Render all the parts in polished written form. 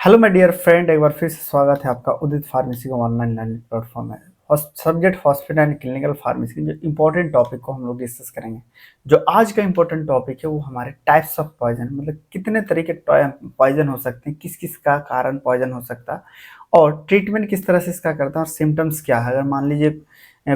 Hello my dear friend, एक बार फिर से स्वागत है आपका उदित फार्मेसी का ऑनलाइन लर्निंग प्लेटफॉर्म है। Subject hospital and clinical pharmacy, जो इंपॉर्टेंट टॉपिक को हम लोग डिस्कस करेंगे। जो आज का इंपॉर्टेंट टॉपिक है वो हमारे टाइप्स ऑफ पॉइजन, मतलब कितने तरीके पॉइजन हो सकते हैं, किस किस का कारण पॉइजन हो सकता है और ट्रीटमेंट किस तरह से इसका करता है और सिम्टम्स क्या है। अगर मान लीजिए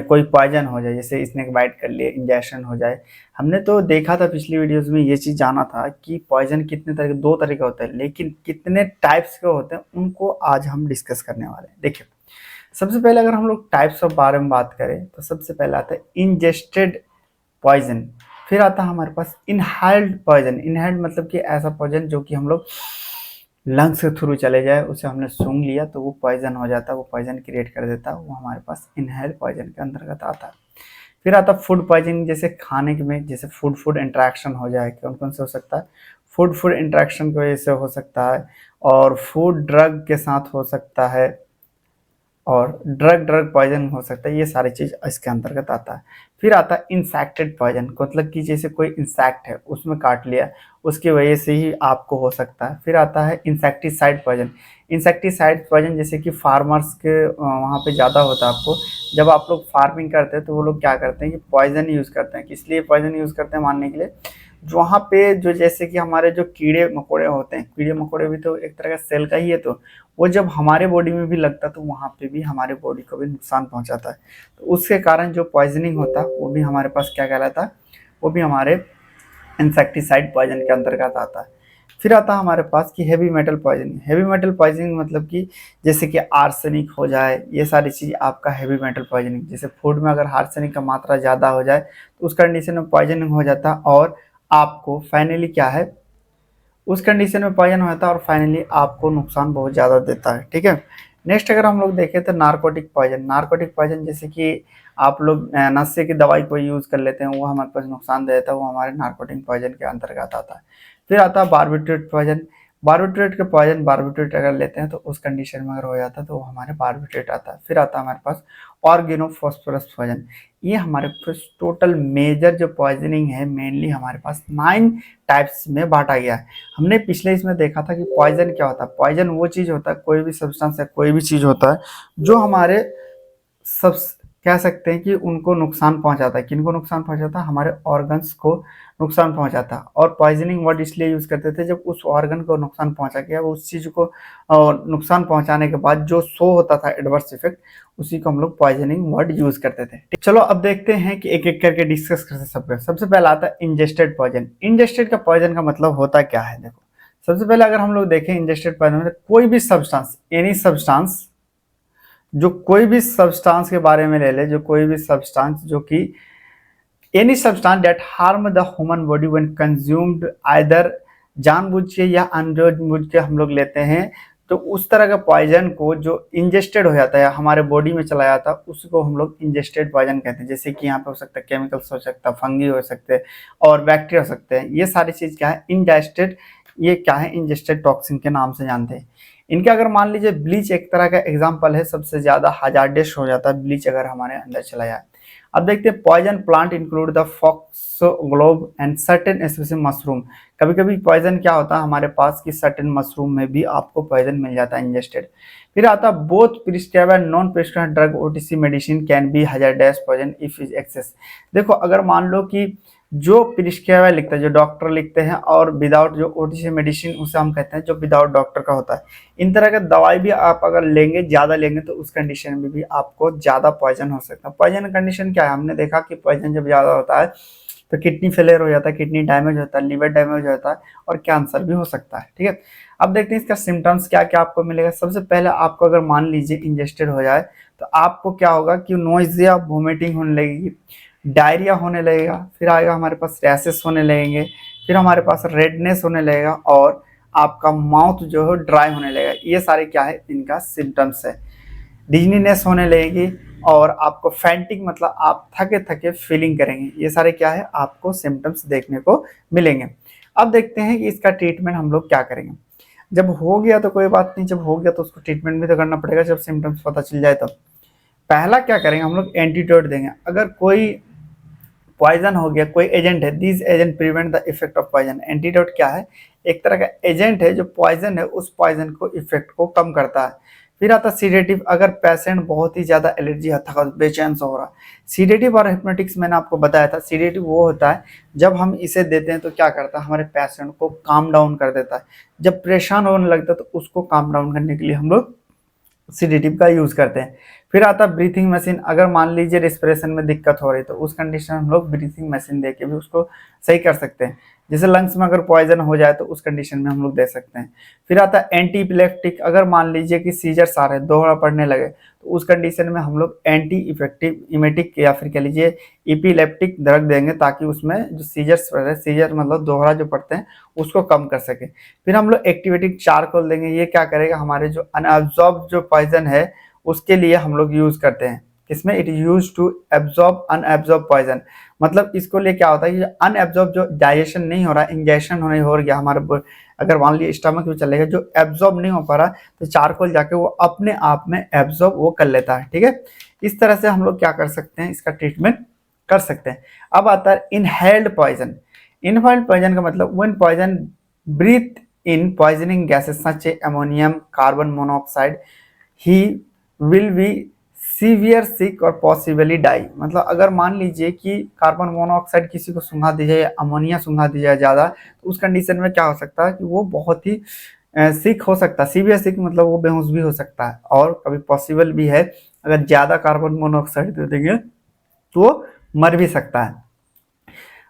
कोई पॉइजन हो जाए, जैसे स्नेक बाइट कर लिए, इंजेक्शन हो जाए। हमने तो देखा था पिछली वीडियोस में, ये चीज़ जाना था कि पॉइजन कितने तरह के, दो तरह के होते हैं, लेकिन कितने टाइप्स के होते हैं उनको आज हम डिस्कस करने वाले हैं। देखिए, सबसे पहले अगर हम लोग टाइप्स ऑफ बारे में बात करें तो सबसे पहले आता है इंजेस्टेड पॉइजन। फिर आता है हमारे पास इनहेल्ड पॉइजन। इनहेल्ड मतलब कि ऐसा पॉइजन जो कि हम लोग लंग्स के थ्रू चले जाए, उसे हमने सूंघ लिया तो वो पॉइजन हो जाता है, वो पॉइजन क्रिएट कर देता है, वो हमारे पास इनहेल्ड पॉइजन के अंतर्गत आता है। फिर आता है फूड पॉइजनिंग, जैसे खाने के में जैसे फूड फूड इंटरेक्शन हो जाए। कौन कौन से हो सकता है? फूड फूड इंटरेक्शन की वजह से हो सकता है, और फूड ड्रग के साथ हो सकता है, और ड्रग ड्रग पॉइजन हो सकता है। ये सारी चीज़ इसके अंतर्गत आता है। फिर आता है इंसेक्टेड पॉइजन, मतलब कि जैसे कोई इंसेक्ट है उसमें काट लिया, उसकी वजह से ही आपको हो सकता है। फिर आता है इंसेक्टिसाइड पॉइजन। इंसेक्टिसाइड पॉइजन जैसे कि फार्मर्स के वहाँ पे ज़्यादा होता है। आपको जब आप लोग फार्मिंग करते हैं तो वो लोग क्या करते हैं कि पॉइजन यूज़ करते हैं। किस लिए पॉइजन यूज़ करते हैं मानने के लिए? जो वहाँ पे जो जैसे कि हमारे जो कीड़े मकोड़े होते हैं, कीड़े मकोड़े भी तो एक तरह का सेल का ही है, तो वो जब हमारे बॉडी में भी लगता है तो वहाँ पे भी हमारे बॉडी को भी नुकसान पहुँचाता है। तो उसके कारण जो पॉइजनिंग होता है वो भी हमारे पास क्या कहलाता है? वो भी हमारे इंसेक्टिसाइड पॉइजन के अंतर्गत आता है। फिर आता है हमारे पास कि heavy metal poisoning. Heavy metal poisoning मतलब कि जैसे कि आर्सेनिक हो जाए, ये सारी चीज़ आपका हैवी मेटल पॉइजनिंग। जैसे फूड में अगर आर्सेनिक का मात्रा ज़्यादा हो जाए तो उस कंडीशन में पॉइजनिंग हो जाता है, और आपको फाइनली क्या है, उस कंडीशन में पॉइजन होता है और फाइनली आपको नुकसान बहुत ज़्यादा देता है। ठीक है। नेक्स्ट अगर हम लोग देखें तो नार्कोटिक पॉइजन। नार्कोटिक पॉइजन जैसे कि आप लोग नशे की दवाई कोई यूज़ कर लेते हैं, वो हमारे पास नुकसान देता है, वो हमारे नार्कोटिक पॉइजन के अंतर्गत आता है। फिर आता है बारबिट्रेट पॉइजन। बारबिट्रेट के पॉइजन, बारबिट्रेट अगर लेते हैं तो उस कंडीशन में अगर हो जाता है तो वो हमारे बारबिट्रेट आता है। फिर आता है हमारे पास ऑर्गेनोफॉस्फोरस पॉइजन। ये हमारे पास टोटल मेजर जो पॉइजनिंग है, मेनली हमारे पास 9 टाइप्स में बांटा गया है। हमने पिछले इसमें देखा था कि पॉइजन क्या होता है। पॉइजन वो चीज़ होता है, कोई भी सब्सटेंस है, कोई भी चीज़ होता है जो हमारे सब कह सकते हैं कि उनको नुकसान पहुंचाता है। किनको नुकसान पहुंचाता है? हमारे ऑर्गन्स को नुकसान पहुंचाता है। और पॉइजनिंग वर्ड इसलिए यूज़ करते थे जब उस ऑर्गन को नुकसान पहुंचा गया, उस चीज़ को नुकसान पहुंचाने के बाद जो शो होता था एडवर्स इफेक्ट, उसी को हम लोग पॉइजनिंग वर्ड यूज़ करते थे। चलो अब देखते हैं कि एक एक करके डिस्कस करते हैं सबका। सबसे पहला आता है इंजेस्टेड पॉइजन। इंजेस्टेड का पॉइजन का मतलब होता क्या है? देखो, सबसे पहले अगर हम लोग देखें इंजेस्टेड पॉइजन में कोई भी सब्सटेंस, एनी सब्सटेंस, जो कोई भी सब्सटेंस के बारे में ले ले, जो कोई भी सब्सटेंस जो कि any substance that harm the human body when consumed, either जानबूझ के या अनजानबूझ के हम लोग लेते हैं, तो उस तरह का पॉइजन को जो इंजेस्टेड हो जाता है, हमारे बॉडी में चला जाता है, उसको हम लोग इंजेस्टेड पॉइजन कहते हैं। जैसे कि यहाँ पे हो सकता है केमिकल्स, हो सकता है फंगी हो सकते हैं, और बैक्टीरिया हो सकते हैं। ये सारी चीज़ क्या है? इंजेस्टेड। ये क्या है? इंजेस्टेड टॉक्सिन के नाम से जानते हैं। इनके अगर मान लीजिए ब्लीच एक तरह का एग्जाम्पल है, सबसे ज़्यादा हजार्डस हो जाता है ब्लीच अगर हमारे अंदर चला जाए। अब देखते हैं poison plant include the foxglove and certain species mushroom. कभी कभी पॉइजन क्या होता है हमारे पास कि सर्टेन मशरूम में भी आपको पॉइजन मिल जाता है इंजेस्टेड। फिर आता both prescribe and non prescribe drug OTC medicine can be hazardous poison if is access. देखो, अगर मान लो कि जो प्रिस्क्राइब लिखता है, जो डॉक्टर लिखते हैं, और विदाउट जो ओटीसी मेडिसिन, उसे हम कहते हैं जो विदाउट डॉक्टर का होता है। इन तरह का दवाई भी आप अगर लेंगे, ज़्यादा लेंगे, तो उस कंडीशन में भी आपको ज़्यादा पॉइजन हो सकता है। पॉइजन कंडीशन क्या है? हमने देखा कि पॉइजन जब ज़्यादा होता है तो किडनी फेलियर हो जाता है, किडनी डैमेज होता है, लिवर डैमेज होता है, और कैंसर भी हो सकता है। ठीक है। अब देखते हैं इसका सिम्टम्स क्या क्या आपको मिलेगा। सबसे पहले आपको अगर मान लीजिए इंजेस्टेड हो जाए तो आपको क्या होगा कि नोइजिया, वोमिटिंग होने लगेगी, डायरिया होने लगेगा, फिर आएगा हमारे पास रैसेस होने लगेंगे, फिर हमारे पास रेडनेस होने लगेगा, और आपका माउथ जो है ड्राई होने लगेगा। ये सारे क्या है? इनका सिम्टम्स है। डिजनीनेस होने लगेगी, और आपको फैंटिक, मतलब आप थके थके फीलिंग करेंगे। ये सारे क्या है? आपको सिम्टम्स देखने को मिलेंगे। अब देखते हैं कि इसका ट्रीटमेंट हम लोग क्या करेंगे। जब हो गया तो कोई बात नहीं, जब हो गया तो उसको ट्रीटमेंट भी तो करना पड़ेगा। जब सिम्टम्स पता चल जाए तो पहला क्या करेंगे हम लोग? एंटीडोट देंगे। अगर कोई पॉइजन हो गया, कोई एजेंट है, this agent prevent the effect of poison. Antidote क्या है, एक तरह का एजेंट है जो पॉइजन है उस पॉइजन को इफेक्ट को कम करता है। फिर आता सीडेटिव, अगर पेशेंट बहुत ही ज्यादा एलर्जी थका बेचैन सा हो रहा है। सीडेटिव और हिप्नोटिक्स मैंने आपको बताया था, सीडेटिव वो होता है जब हम इसे देते हैं तो क्या करता है, हमारे पेशेंट को काम डाउन कर देता है। जब परेशान होने लगता है तो उसको काम डाउन करने के लिए हम लोग सीडेटिव का यूज करते हैं। फिर आता ब्रीथिंग मशीन, अगर मान लीजिए रेस्पिरेशन में दिक्कत हो रही है तो उस कंडीशन में हम लोग ब्रीथिंग मशीन देके भी उसको सही कर सकते हैं। जैसे लंग्स में अगर पॉइजन हो जाए तो उस कंडीशन में हम लोग दे सकते हैं। फिर आता है एंटी इपिलेप्टिक, अगर मान लीजिए कि सीजर्स आ रहे हैं, दोहरा पड़ने लगे, तो उस कंडीशन में हम लोग एंटी इफेक्टिव इमेटिक या फिर कह लीजिए इपिलेप्टिक ड्रग देंगे ताकि उसमें जो सीजर्स पड़ रहे हैं, सीजर मतलब दोहरा जो पड़ते हैं, उसको कम कर सके। फिर हम लोग एक्टिवेटेड चारकोल देंगे, ये क्या करेगा, हमारे जो अनअब्जॉर्ब जो पॉइजन है उसके लिए हम लोग यूज करते हैं। इसमें it use to absorb unabsorb poison, मतलब इसको लिए क्या होता है कि अनएब्जॉर्ब जो डाइजेशन नहीं हो रहा, इंजेक्शन होने हो गया हमारे, अगर मान लीजिए स्टमक में चलेगा, जो एब्जॉर्ब नहीं हो पा रहा तो चारकोल जाके वो अपने आप में एब्जॉर्ब वो कर लेता है। ठीक है, इस तरह से हम लोग क्या कर सकते हैं, इसका ट्रीटमेंट कर सकते हैं। अब आता है इनहेल्ड पॉइजन। इनहेल्ड पॉइजन का मतलब when poison breathe in poisoning gases such a ammonium, carbon monoxide, he will be severe sick और पॉसिबली डाई। मतलब अगर मान लीजिए कि कार्बन मोनोऑक्साइड किसी को सूंघा दी जाए, अमोनिया सूंघा दी जाए ज़्यादा, तो उस कंडीशन में क्या हो सकता है कि वो बहुत ही सिक हो सकता है। सीवियर सिक मतलब वो बेहोश भी हो सकता है, और कभी पॉसिबल भी है अगर ज़्यादा कार्बन मोनोऑक्साइड दे देंगे तो वो मर भी सकता है।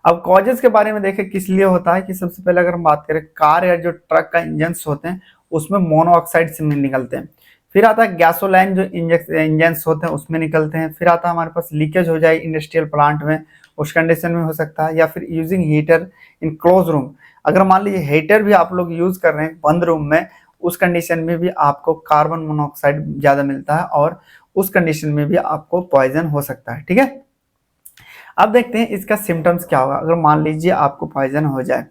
अब कॉजेज के बारे में देखें किस लिए होता है, कि सबसे पहले अगर हम बात करें, कार या जो ट्रक का इंजन होते हैं उसमें मोनोऑक्साइड से निकलते हैं। फिर आता है गैसोलाइन, जो इंजन होते हैं उसमें निकलते हैं। फिर आता है हमारे पास लीकेज हो जाए इंडस्ट्रियल प्लांट में, उस कंडीशन में हो सकता है। या फिर using heater in close room, अगर मान लीजिए हीटर भी आप लोग यूज कर रहे हैं बंद रूम में, उस कंडीशन में भी आपको कार्बन मोनोऑक्साइड ज्यादा मिलता है और उस कंडीशन में भी आपको पॉइजन हो सकता है। ठीक है, अब देखते हैं इसका सिम्टम्स क्या होगा अगर मान लीजिए आपको पॉइजन हो जाए।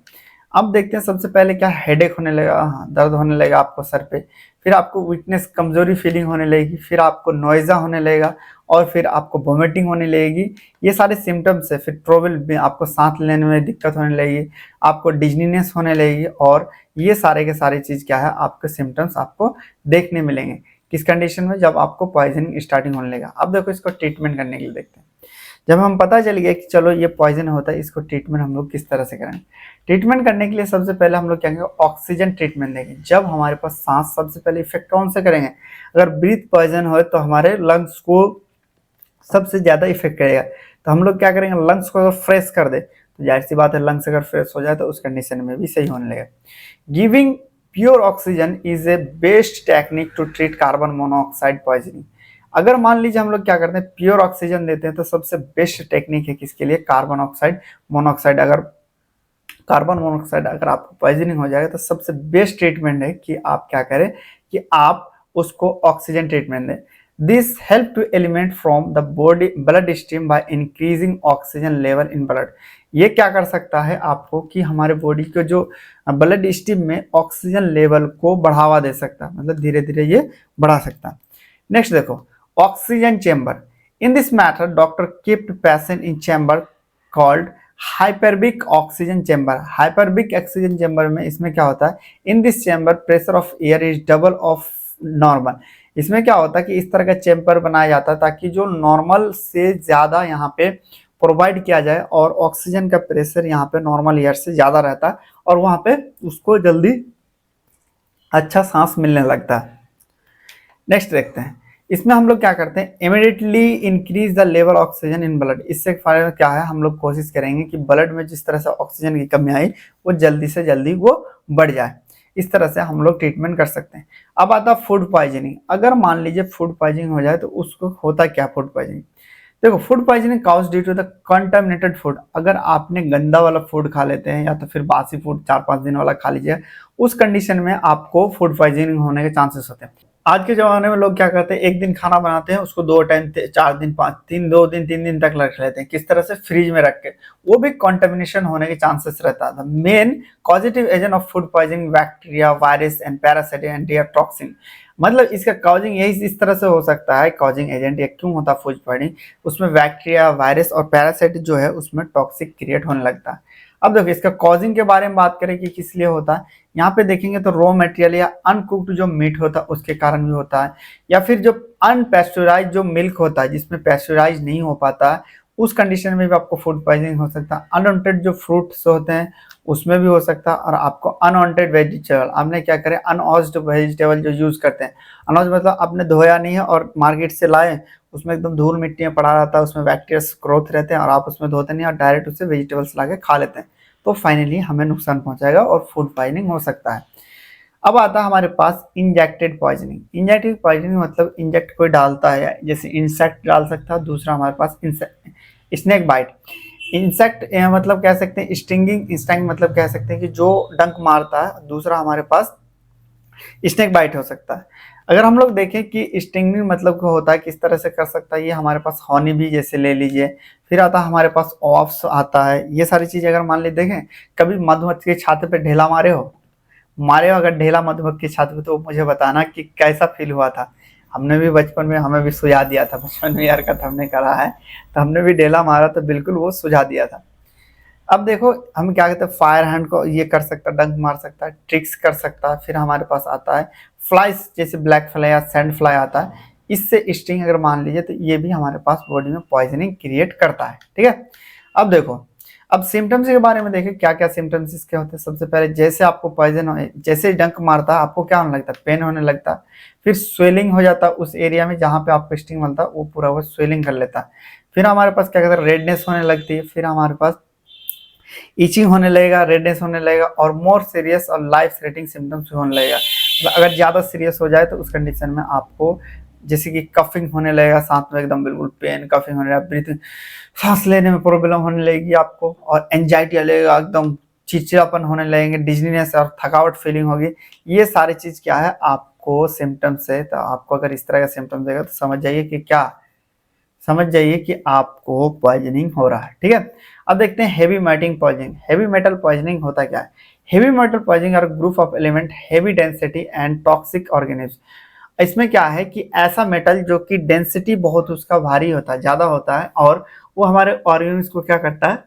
अब देखते हैं सबसे पहले क्या, हेडेक होने लगेगा, दर्द होने लगेगा आपको सर पे। फिर आपको वीकनेस, कमजोरी फीलिंग होने लगेगी। फिर आपको नोइजा होने लगेगा और फिर आपको वोमिटिंग होने लगेगी। ये सारे सिम्टम्स है। फिर ट्रबल में आपको सांस लेने में दिक्कत होने लगेगी, आपको डिजनीनेस होने लगेगी, और ये सारे के सारे चीज क्या है, आपके सिम्टम्स आपको देखने मिलेंगे। किस कंडीशन में, जब आपको पॉइजनिंग स्टार्टिंग होने लगेगा। अब देखो इसको ट्रीटमेंट करने के लिए देखते हैं। जब हम पता चल गया कि चलो ये पॉइजन होता है, इसको ट्रीटमेंट हम लोग किस तरह से करेंगे। ट्रीटमेंट करने के लिए सबसे पहले हम लोग क्या करेंगे, ऑक्सीजन ट्रीटमेंट देंगे। जब हमारे पास सांस, सबसे पहले इफेक्ट कौन से करेंगे, अगर ब्रीथ पॉइजन हो तो हमारे लंग्स को सबसे ज्यादा इफेक्ट करेगा। तो हम लोग क्या करेंगे, लंग्स को फ्रेश कर दे, तो जाहिर सी बात है लंग्स अगर फ्रेश हो जाए तो उस कंडीशन में भी सही होने लगेगा। Giving pure oxygen is a best technique to treat carbon monoxide poisoning. अगर मान लीजिए हम लोग क्या करते हैं, प्योर ऑक्सीजन देते हैं, तो सबसे बेस्ट टेक्निक है किसके लिए, कार्बन ऑक्साइड मोनोऑक्साइड। अगर कार्बन मोनोऑक्साइड अगर आपको पॉइजनिंग हो जाएगा तो सबसे बेस्ट ट्रीटमेंट है कि आप क्या करें, कि आप उसको ऑक्सीजन ट्रीटमेंट दें। This help to eliminate from the body blood stream by increasing oxygen level in blood. ये क्या कर सकता है आपको, कि हमारे बॉडी के जो ब्लड स्ट्रीम में ऑक्सीजन लेवल को बढ़ावा दे सकता है, मतलब धीरे धीरे ये बढ़ा सकता है। नेक्स्ट देखो, oxygen chamber. In this matter doctor keeped patient in chamber called hyperbaric oxygen chamber. Hyperbaric oxygen chamber में इसमें क्या होता है, in this chamber pressure of air is double of normal. इसमें क्या होता है कि इस तरह का चेंबर बनाया जाता है ताकि जो नॉर्मल से ज्यादा यहाँ पे प्रोवाइड किया जाए, और ऑक्सीजन का प्रेशर यहाँ पे नॉर्मल एयर से ज्यादा रहता है और वहां पे उसको जल्दी अच्छा सांस मिलने लगता है। नेक्स्ट देखते हैं, इसमें हम लोग क्या करते हैं, immediately increase the level oxygen in blood. इससे फायदा क्या है, हम लोग कोशिश करेंगे कि ब्लड में जिस तरह से ऑक्सीजन की कमी आई वो जल्दी से जल्दी वो बढ़ जाए। इस तरह से हम लोग ट्रीटमेंट कर सकते हैं। अब आता है फूड पॉइजनिंग। अगर मान लीजिए फूड पॉइजनिंग हो जाए तो उसको होता क्या फूड पॉइजनिंग। देखो, food poisoning cause due to the contaminated food. अगर आपने गंदा वाला फूड खा लेते हैं या तो फिर बासी फूड 4-5 दिन वाला खा लीजिए, उस कंडीशन में आपको फूड पॉइजनिंग होने के चांसेस होते हैं। आज के ज़माने में लोग क्या करते हैं, एक दिन खाना बनाते हैं, उसको 2 टाइम 4 दिन 5 दिन 2 दिन 3 दिन तक रख लेते हैं। किस तरह से? फ्रिज में रख के। वो भी कंटामिनेशन होने के चांसेस रहता था। Main causative agent of food poisoning bacteria, virus and parasite and their toxin. मतलब इसका कॉजिंग यही इस तरह से हो सकता है। कॉजिंग एजेंट या क्यों होता है फूड पॉइजनिंग? उसमें बैक्टीरिया, वायरस और पैरासाइट जो है उसमें टॉक्सिक क्रिएट होने लगता है। अब देखो इसका कॉजिंग के बारे में बात करें कि किस लिए होता है, यहाँ पे देखेंगे तो रॉ मटेरियल या अनकुक्ड जो मीट होता है उसके कारण भी होता है, या फिर जो अनपेस्चराइज जो मिल्क होता है जिसमें पेस्चराइज नहीं हो पाता है, उस कंडीशन में भी आपको फूड पॉइजनिंग हो सकता है। अनवांटेड जो फ्रूट्स होते हैं उसमें भी हो सकता है, और आपको अनवांटेड वेजिटेबल, आपने क्या करें, अनवॉश्ड वेजिटेबल जो यूज करते हैं। अनवॉश मतलब आपने धोया नहीं है और मार्केट से लाए, उसमें एकदम धूल मिट्टी में पड़ा रहता है, उसमें बैक्टीरिया ग्रोथ रहते हैं और आप उसमें धोते नहीं और डायरेक्ट उससे वेजिटेबल्स ला के खा लेते हैं, तो फाइनली हमें नुकसान पहुंचाएगा और फूड पॉइजनिंग हो सकता है। अब आता है हमारे पास इंजेक्टेड पॉइजनिंग। इंजेक्टेड पॉइजनिंग मतलब इंजेक्ट कोई डालता है, जैसे इंसेक्ट डाल सकता है। दूसरा हमारे पास स्नेक बाइट। इंसेक्ट मतलब कह सकते हैं स्टिंगिंग, स्टिंग मतलब कह सकते हैं कि जो डंक मारता है। दूसरा हमारे पास स्नेक बाइट हो सकता है। अगर हम लोग देखें कि स्टिंगिंग मतलब क्या होता है, किस तरह से कर सकता है, ये हमारे पास हॉनी भी जैसे ले लीजिए, फिर आता है हमारे पास ऑफ्स आता है। ये सारी चीजें अगर मान ली देखें, कभी मधुमक्खी के छाते पे ढेला मारे हो अगर ढेला मधुमक्खी के छाते पे, तो मुझे बताना कि कैसा फील हुआ था। हमने भी बचपन में, हमें भी सुझा दिया था, बचपन में यार कथा हमने करा है, तो हमने भी ढेला मारा तो बिल्कुल वो सुझा दिया था। अब देखो हम क्या कहते हैं, फायर हैंड को ये कर सकता है, डंक मार सकता है, ट्रिक्स कर सकता है। फिर हमारे पास आता है फ्लाइस, जैसे ब्लैक फ्लाई या सैंड फ्लाई आता है, इससे स्टिंग अगर मान लीजिए तो ये भी हमारे पास बॉडी में पॉइजनिंग क्रिएट करता है। ठीक है, अब देखो, अब सिम्टम्स के बारे में देखें क्या क्या सिम्टम्स इसके होते हैं। सबसे पहले जैसे आपको पॉइजन हो, जैसे डंक मारता है आपको क्या होने लगता है, पेन होने लगता है। फिर स्वेलिंग हो जाता है उस एरिया में जहाँ पे आपको स्टिंग मिलता है, वो पूरा वो स्वेलिंग कर लेता है। फिर हमारे पास क्या कहते हैं, रेडनेस होने लगती है। फिर हमारे पास इचिंग होने लगेगा, रेडनेस होने लगेगा, और मोर सीरियस और लाइफ थ्रेटनिंग सिम्टम्स होने लगेगा। मतलब अगर ज़्यादा सीरियस हो जाए तो उस कंडीशन में आपको जैसे कि कफिंग होने लगेगा, साथ में एकदम बिल्कुल पेन, कफिंग होने लगेगा, ब्रीथिंग, सांस लेने में प्रॉब्लम होने लगेगी आपको, और एंजाइटी लगेगा, एकदम चिड़चिड़ापन होने लगेंगे, डिजनीनेस और थकावट फीलिंग होगी। ये सारी चीज़ क्या है, आपको सिम्टम्स है। तो आपको अगर इस तरह का सिम्टम्स देगा तो समझ जाइए कि आपको पॉइजनिंग हो रहा है। ठीक है, अब देखते हैं heavy metal poisoning. Heavy metal poisoning होता क्या है? Heavy metal poisoning are group of element heavy density and toxic organism. इसमें क्या है कि ऐसा मेटल जो कि डेंसिटी बहुत उसका भारी होता है, ज्यादा होता है, और वो हमारे ऑर्गेनिज्म को क्या करता है,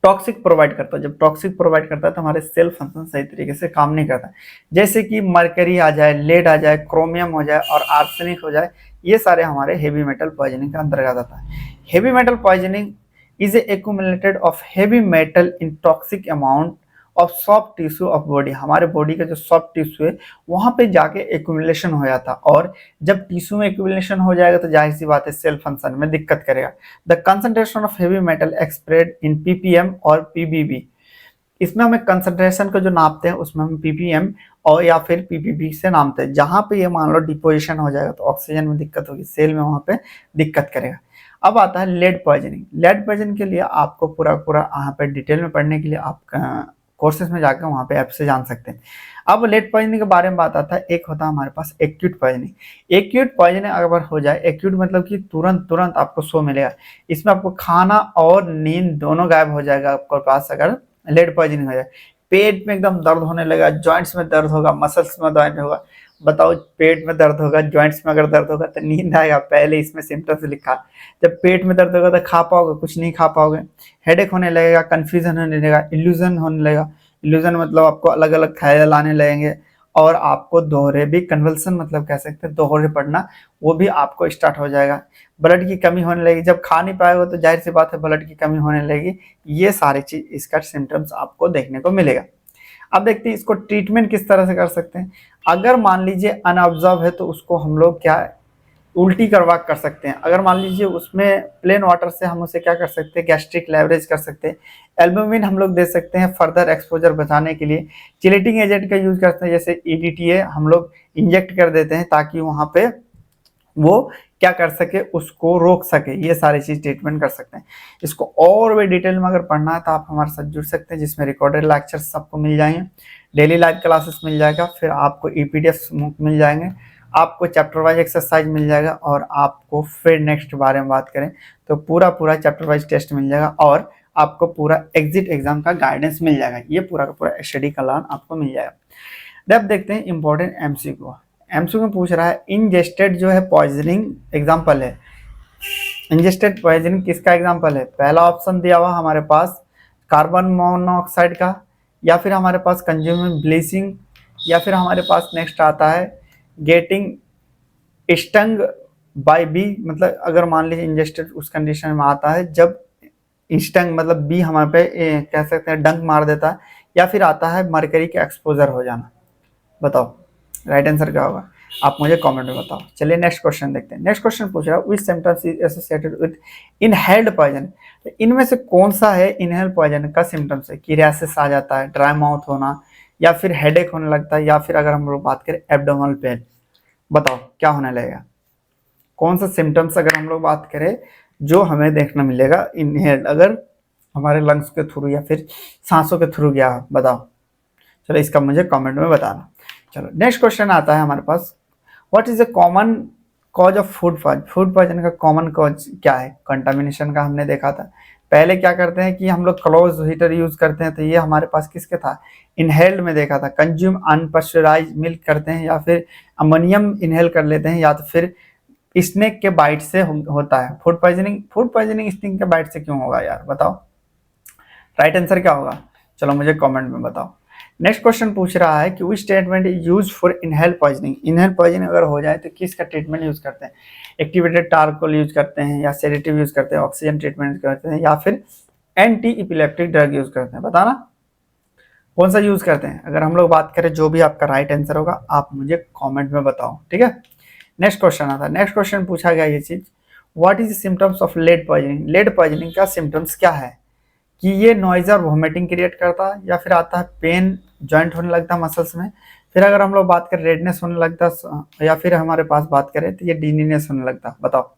टॉक्सिक प्रोवाइड करता है। जब टॉक्सिक प्रोवाइड करता है तो हमारे सेल फंक्शन सही तरीके से काम नहीं करता। जैसे कि मरकरी आ जाए, लेड आ जाए, क्रोमियम हो जाए और आर्सेनिक हो जाए, ये सारे हमारे हेवी मेटल पॉइजनिंग का अंतर्गत आता है। Heavy metal poisoning is a accumulated of heavy metal in toxic amount of soft tissue of body. हमारे बॉडी का जो सॉफ्ट टिश्यू है वहां पे जाके एक्यूमुलेशन हो जाता, और जब टिश्यू में एक्यूमुलेशन हो जाएगा तो जाहिर सी बात है सेल फंक्शन में दिक्कत करेगा। The concentration of heavy metal एक्सप्रेड in PPM और पीबीबी। इसमें हमें कंसंट्रेशन को जो नापते हैं उसमें हम पीपीएम और या फिर पीपीबी से नापते हैं। जहां पे ये मान लो डिपोजिशन हो जाएगा तो ऑक्सीजन में दिक्कत होगी, सेल में वहां पे दिक्कत करेगा। अब आता है लेड पॉइजनिंग। लेड पॉइजनिंग के लिए आपको पूरा पूरा यहाँ पे डिटेल में पढ़ने के लिए आप कोर्सेज में जाकर वहाँ पे ऐप से जान सकते हैं। अब लेड पॉइजनिंग के बारे में बात आता है। एक होता है हमारे पास एक्यूट पॉइजनिंग। एक्यूट पॉइजनिंग अगर हो जाए, एक्यूट मतलब कि तुरंत तुरंत आपको सो मिलेगा, इसमें आपको खाना और नींद दोनों गायब हो जाएगा आपके पास अगर लेड पॉइजनिंग हो जाए। पेट में एकदम दर्द होने लगा, जॉइंट्स में दर्द होगा, मसल्स में दर्द होगा। बताओ, पेट में दर्द होगा, जॉइंट्स में अगर दर्द होगा तो नींद आएगा, पहले इसमें सिम्टम्स लिखा। जब पेट में दर्द होगा तो खा पाओगे, कुछ नहीं खा पाओगे। हेडेक होने लगेगा, कंफ्यूजन होने लगेगा, इल्यूजन होने लगेगा। इल्यूजन मतलब आपको अलग अलग ख्याल आने लगेंगे, और आपको दोहरे भी, कन्वल्सन मतलब कह सकते हैं दोहरे पड़ना, वो भी आपको स्टार्ट हो जाएगा। ब्लड की कमी होने लगेगी, जब खा नहीं पाएगा तो जाहिर सी बात है ब्लड की कमी होने लगेगी। ये सारी चीज इसका सिम्टम्स आपको देखने को मिलेगा। अब देखते हैं इसको ट्रीटमेंट किस तरह से कर सकते हैं। अगर मान लीजिए अनऑब्जर्व है तो उसको हम लोग क्या उल्टी करवा कर सकते हैं। अगर मान लीजिए उसमें प्लेन वाटर से हम उसे क्या कर सकते हैं, गैस्ट्रिक लेवरेज कर सकते हैं। एल्बुमिन हम लोग दे सकते हैं फर्दर एक्सपोजर बचाने के लिए। चिलेटिंग एजेंट का यूज करते हैं, जैसे ईडीटीए हम लोग इंजेक्ट कर देते हैं ताकि वहाँ पे वो क्या कर सके, उसको रोक सके, ये सारी चीज ट्रीटमेंट कर सकते हैं। इसको और भी डिटेल में अगर पढ़ना है तो आप हमारे साथ जुड़ सकते हैं, जिसमें रिकॉर्डेड लेक्चर्स आपको मिल जाएंगे, डेली लाइव क्लासेस मिल जाएगा, फिर आपको ईपीडीएफ मिल जाएंगे, आपको चैप्टर वाइज एक्सरसाइज मिल जाएगा, और आपको फिर नेक्स्ट बारे में बात करें तो पूरा पूरा चैप्टर वाइज टेस्ट मिल जाएगा, और आपको पूरा एग्जिट एग्जाम का गाइडेंस मिल जाएगा। ये पूरा का पूरा स्टडी का लर्न आपको मिल जाएगा। अब देखते हैं इंपॉर्टेंट एमसीक्यू। एमसीक्यू में पूछ रहा है इंजेस्टेड जो है पॉइजनिंग एग्जाम्पल है। इंजेस्टेड पॉइजनिंग किसका एग्जाम्पल है? पहला ऑप्शन दिया हुआ हमारे पास कार्बन मोनोऑक्साइड का, या फिर हमारे पास कंज्यूमिंग ब्लीचिंग, या फिर हमारे पास नेक्स्ट आता है गेटिंग स्टंग बाय बी। मतलब अगर मान लीजिए इंजेस्टेड उस कंडीशन में आता है जब स्टंग मतलब बी हमारे पे कह सकते हैं डंक मार देता है, या फिर आता है मरकरी के एक्सपोजर हो जाना। बताओ राइट आंसर क्या होगा, आप मुझे कमेंट में बताओ। चलिए नेक्स्ट क्वेश्चन देखते हैं। नेक्स्ट क्वेश्चन पूछ रहा है which symptoms is associated with inhaled poison. तो इनमें से कौन सा है इनहेल्ड पॉइजन का सिम्टम्स है? कि रैशेस आ जाता है, ड्राई माउथ होना, या फिर हेडेक होने लगता है, या फिर अगर हम लोग बात करें एब्डोमिनल पेन। बताओ क्या होने लगेगा, कौन सा सिम्टम्स अगर हम लोग बात करें जो हमें देखना मिलेगा इनहेल्ड, अगर हमारे लंग्स के थ्रू या फिर सांसों के थ्रू गया, बताओ। चलो इसका मुझे कमेंट में बताना। चलो नेक्स्ट क्वेश्चन आता है हमारे पास, what is the common cause of food poison. Food poison का कॉमन कॉज क्या है? कंटामिनेशन का हमने देखा था। पहले क्या करते हैं कि हम लोग क्लोज हीटर यूज करते हैं, तो ये हमारे पास किसके था? इनहेल्ड में देखा था। कंज्यूम अनपस्चराइज मिल्क करते हैं, या फिर अमोनियम इनहेल कर लेते हैं, या तो फिर स्नेक के बाइट से होता है food poisoning. Food poisoning snake के बाइट से क्यों होगा यार, बताओ राइट आंसर क्या होगा? चलो मुझे कमेंट में बताओ। नेक्स्ट क्वेश्चन पूछ रहा है कि विच treatment is use for inhale poisoning. Inhale poisoning अगर हो जाए तो किसका ट्रीटमेंट यूज करते हैं? एक्टिवेटेड टारकोल यूज करते हैं, या सेडेटिव यूज करते हैं, ऑक्सीजन ट्रीटमेंट करते हैं, या फिर एंटी इपिलेप्टिक ड्रग यूज करते हैं? बताना कौन सा यूज करते हैं। अगर हम लोग बात करें जो भी आपका राइट आंसर होगा आप मुझे कॉमेंट में बताओ, ठीक है। नेक्स्ट क्वेश्चन आता है। नेक्स्ट क्वेश्चन पूछा गया ये चीज, what is symptoms of lead poisoning. Lead poisoning का सिम्टम्स क्या है? कि ये नॉइज और वोमिटिंग क्रिएट करता है, या फिर आता है पेन जॉइंट होने लगता है मसल्स में, फिर अगर हम लोग बात करें रेडनेस होने लगता है, या फिर हमारे पास बात करें तो ये डिजीनेस होने लगता है। बताओ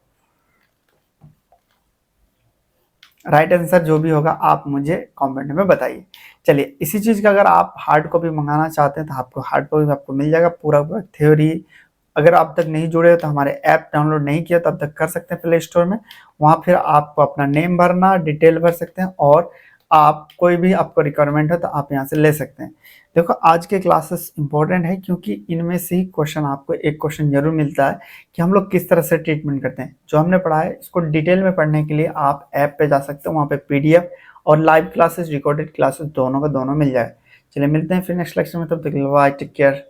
राइट आंसर जो भी होगा आप मुझे कमेंट में बताइए। चलिए इसी चीज का अगर आप हार्ड कॉपी मंगाना चाहते हैं तो आपको हार्ड कॉपी आपको मिल जाएगा, पूरा पूरा थ्योरी। अगर आप तक नहीं जुड़े हो तो हमारे ऐप डाउनलोड नहीं किया तब तक कर सकते हैं प्ले स्टोर में। वहाँ फिर आपको अपना नेम भरना, डिटेल भर सकते हैं, और आप कोई भी आपको रिक्वायरमेंट है तो आप यहाँ से ले सकते हैं। देखो आज के क्लासेस इंपॉर्टेंट है, क्योंकि इनमें से ही क्वेश्चन आपको एक क्वेश्चन जरूर मिलता है कि हम लोग किस तरह से ट्रीटमेंट करते हैं। जो हमने पढ़ा है इसको डिटेल में पढ़ने के लिए आप ऐप पे जा सकते हो, वहाँ पे पीडीएफ और लाइव क्लासेस, रिकॉर्डेड क्लासेस दोनों का दोनों मिल जाए। चलिए मिलते हैं फिर नेक्स्ट लेक्चर में, तब तक के लिए बाय, टेक केयर।